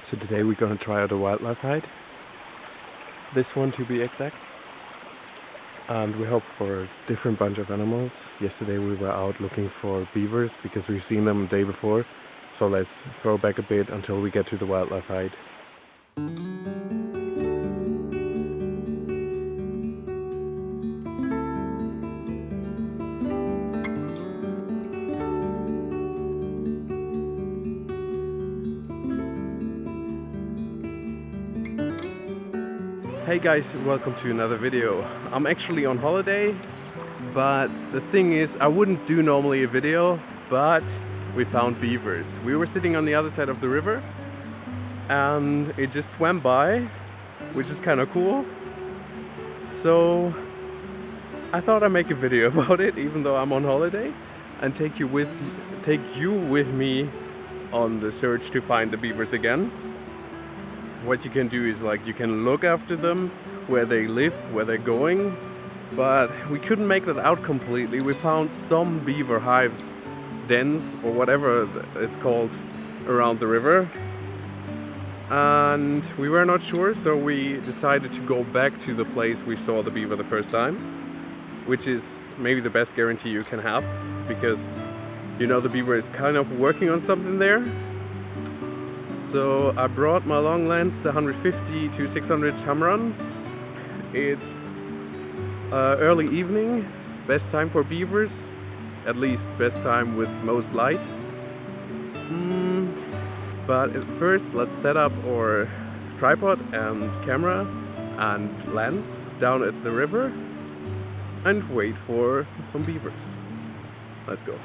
So today we're gonna try out a wildlife hide. This one to be exact. And we hope for a different bunch of animals. Yesterday we were out looking for beavers because we've seen them the day before. So let's throw back a bit until we get to the wildlife hide. Hey guys, welcome to another video. I'm actually on holiday, but the thing is, I wouldn't do normally a video, but we found beavers. We were sitting on the other side of the river and it just swam by, which is kind of cool. So I thought I'd make a video about it, even though I'm on holiday, and take you with me on the search to find the beavers again. What you can do is you can look after them, where they live, where they're going, but we couldn't make that out completely. We found some beaver hives, dens or whatever it's called, around the river, and we were not sure, so we decided to go back to the place we saw the beaver the first time, which is maybe the best guarantee you can have, because you know the beaver is kind of working on something there. So I brought my long lens, 150 to 600 Tamron. It's early evening, best time for beavers, at least best time with most light. But at first let's set up our tripod and camera and lens down at the river and wait for some beavers. Let's go.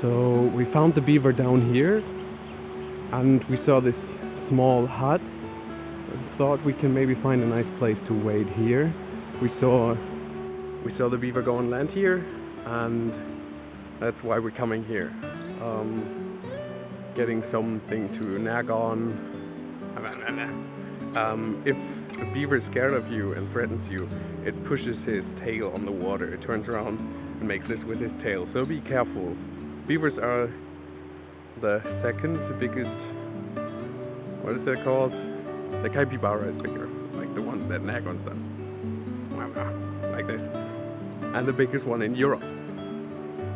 So we found the beaver down here. And we saw this small hut. I thought we can maybe find a nice place to wait here. We saw the beaver go on land here, and that's why we're coming here. Getting something to nag on. If a beaver is scared of you and threatens you, it pushes his tail on the water. It turns around and makes this with his tail. So be careful. Beavers are the second biggest, what is that called? The capybara is bigger, like the ones that nag on stuff, like this, and the biggest one in Europe.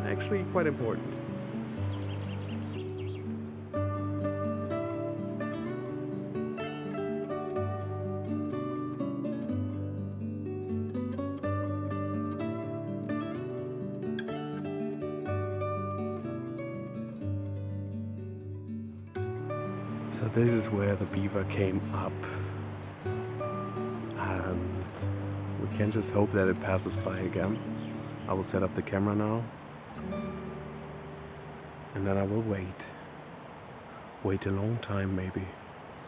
Actually quite important. So this is where the beaver came up, and we can just hope that it passes by again. I will set up the camera now, and then I will wait a long time maybe.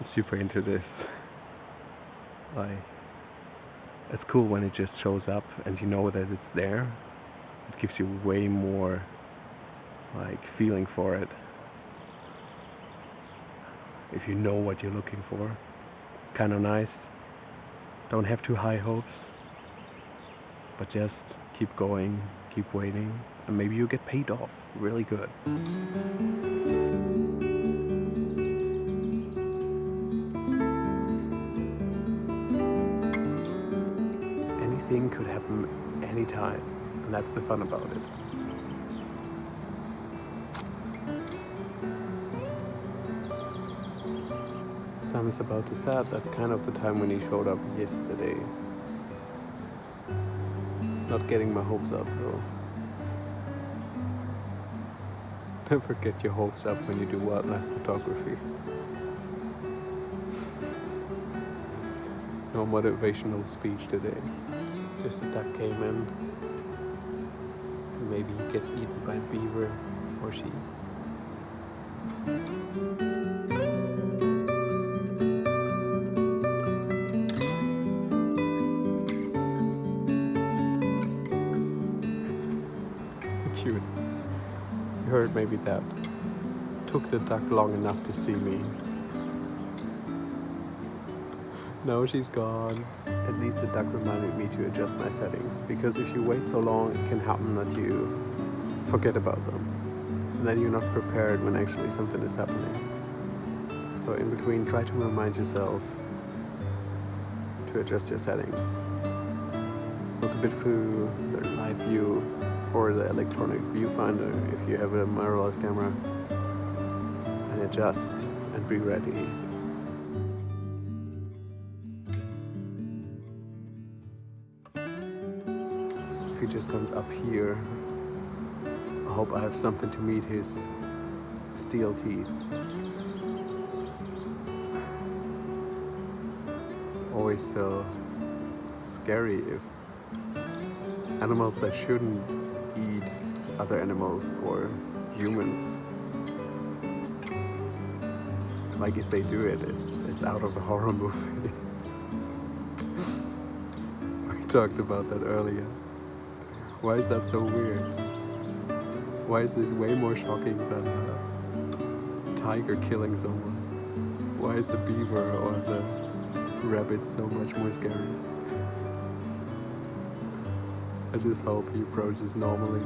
I'm super into this. It's cool when it just shows up and you know that it's there. It gives you way more feeling for it. If you know what you're looking for. It's kind of nice. Don't have too high hopes, but just keep going, keep waiting, and maybe you get paid off really good. Anything could happen anytime, and that's the fun about it. Sun is about to set. That's kind of the time when he showed up yesterday. Not getting my hopes up though. Never get your hopes up when you do wildlife photography. No motivational speech today. Just a duck came in. Maybe he gets eaten by a beaver or she. Cute. You heard maybe that. Took the duck long enough to see me. Now she's gone. At least the duck reminded me to adjust my settings, because if you wait so long, it can happen that you forget about them, and then you're not prepared when actually something is happening. So So in between, try to remind yourself to adjust your settings. Look a bit through the live view or the electronic viewfinder if you have a mirrorless camera, and adjust and be ready. If he just comes up here, I hope I have something to meet his steel teeth. It's always so scary if animals that shouldn't eat other animals or humans, like if they do it, it's out of a horror movie. We talked about that earlier. Why is that so weird? Why is this way more shocking than a tiger killing someone? Why is the beaver or the rabbit so much more scary? I just hope he approaches normally.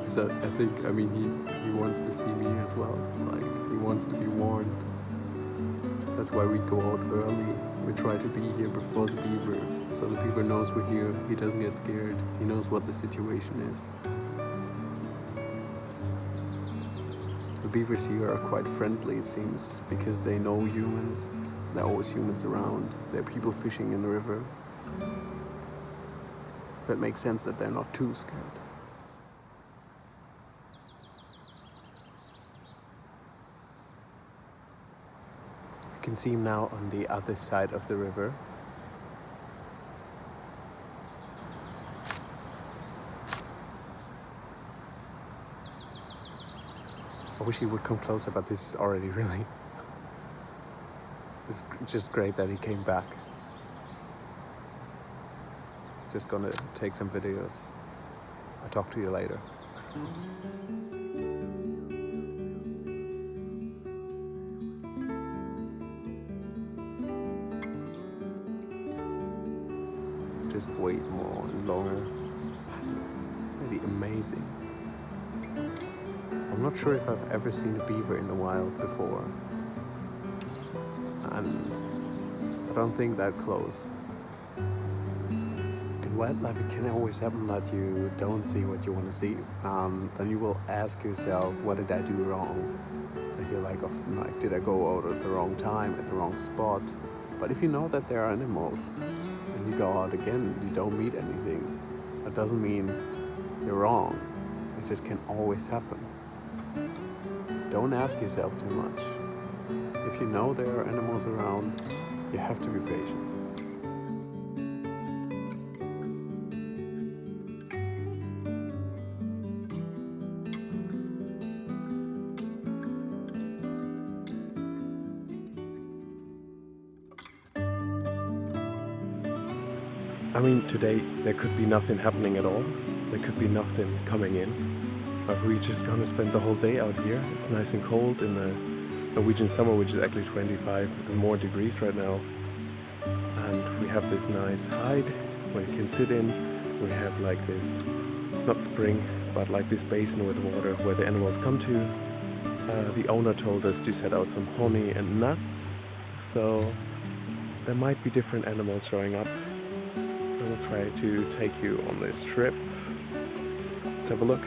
So he wants to see me as well. Like, he wants to be warned. That's why we go out early. We try to be here before the beaver, so the beaver knows we're here. He doesn't get scared. He knows what the situation is. The beavers here are quite friendly, it seems, because they know humans. There are always humans around. There are people fishing in the river. So it makes sense that they're not too scared. You can see him now on the other side of the river. I wish he would come closer, but this is already really... It's just great that he came back. Just gonna take some videos. I'll talk to you later. Just wait more and longer. Really amazing. I'm not sure if I've ever seen a beaver in the wild before. And I don't think that close. In wildlife, it can always happen that you don't see what you want to see. Then you will ask yourself, what did I do wrong? And you're often like, did I go out at the wrong time, at the wrong spot? But if you know that there are animals, and you go out again, you don't meet anything, that doesn't mean you're wrong. It just can always happen. Don't ask yourself too much. If you know there are animals around, you have to be patient. Today there could be nothing happening at all. There could be nothing coming in. But we're just gonna spend the whole day out here. It's nice and cold in the Norwegian summer, which is actually 25 and more degrees right now. And we have this nice hide where you can sit in. We have this, not spring, but this basin with water where the animals come to. The owner told us to set out some honey and nuts. So there might be different animals showing up. I will try to take you on this trip. Let's have a look.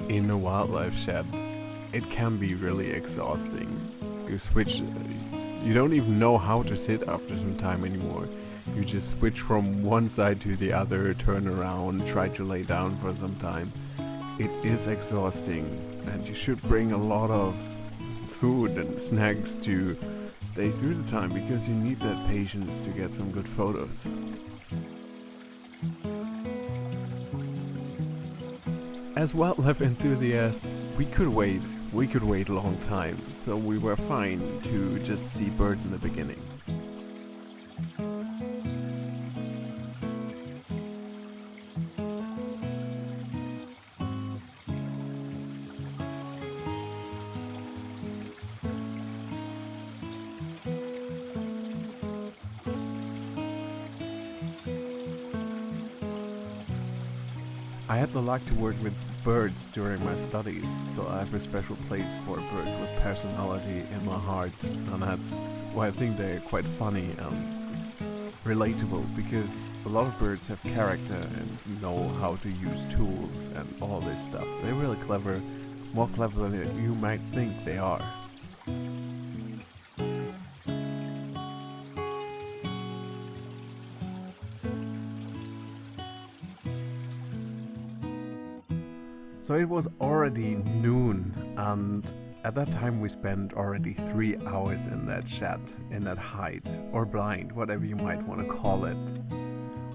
in a wildlife shed, it can be really exhausting. You don't even know how to sit after some time anymore. You just switch from one side to the other, turn around, try to lay down for some time. It is exhausting, and you should bring a lot of food and snacks to stay through the time, because you need that patience to get some good photos. As wildlife enthusiasts, we could wait a long time, so we were fine to just see birds in the beginning. I had the luck to work with birds during my studies, so I have a special place for birds with personality in my heart, and that's why I think they're quite funny and relatable, because a lot of birds have character and know how to use tools and all this stuff. They're really clever, more clever than you might think they are. So it was already noon, and at that time we spent already 3 hours in that shed, in that hide, or blind, whatever you might want to call it.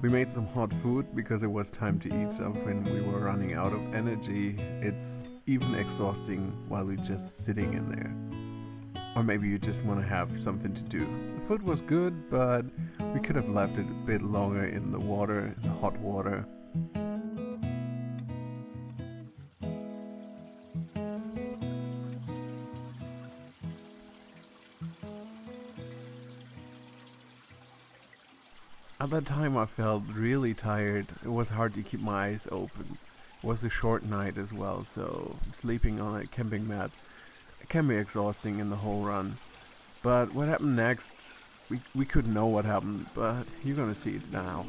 We made some hot food because it was time to eat something. We were running out of energy. It's even exhausting while you're just sitting in there. Or maybe you just want to have something to do. The food was good, but we could have left it a bit longer in the water, in the hot water. At that time I felt really tired. It was hard to keep my eyes open. It was a short night as well, so sleeping on a camping mat, it can be exhausting in the whole run. But what happened next, we couldn't know what happened, but you're gonna see it now.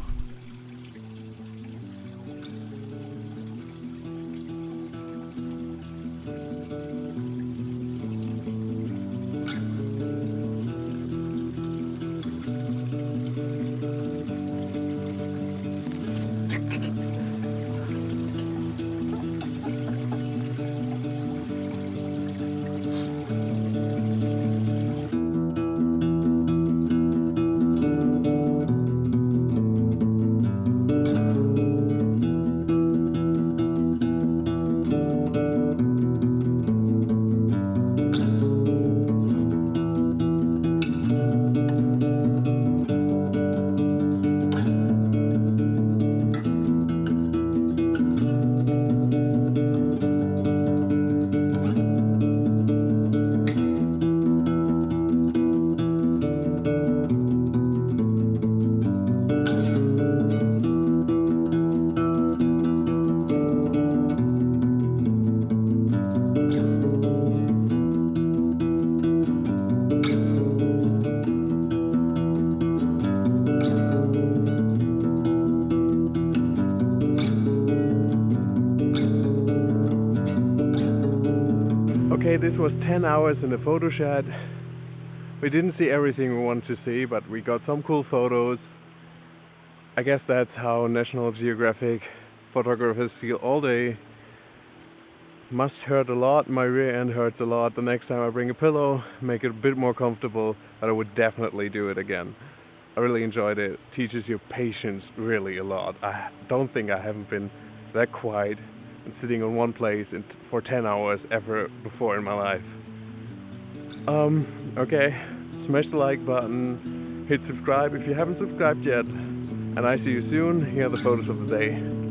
Okay, this was 10 hours in the photo shed. We didn't see everything we wanted to see, but we got some cool photos. I guess that's how National Geographic photographers feel all day. Must hurt a lot, my rear end hurts a lot. The next time I bring a pillow, make it a bit more comfortable, but I would definitely do it again. I really enjoyed it. Teaches you patience really a lot. I don't think I haven't been that quiet and sitting on one place for 10 hours ever before in my life. Okay, smash the like button, hit subscribe if you haven't subscribed yet, and I see you soon. Here are the photos of the day.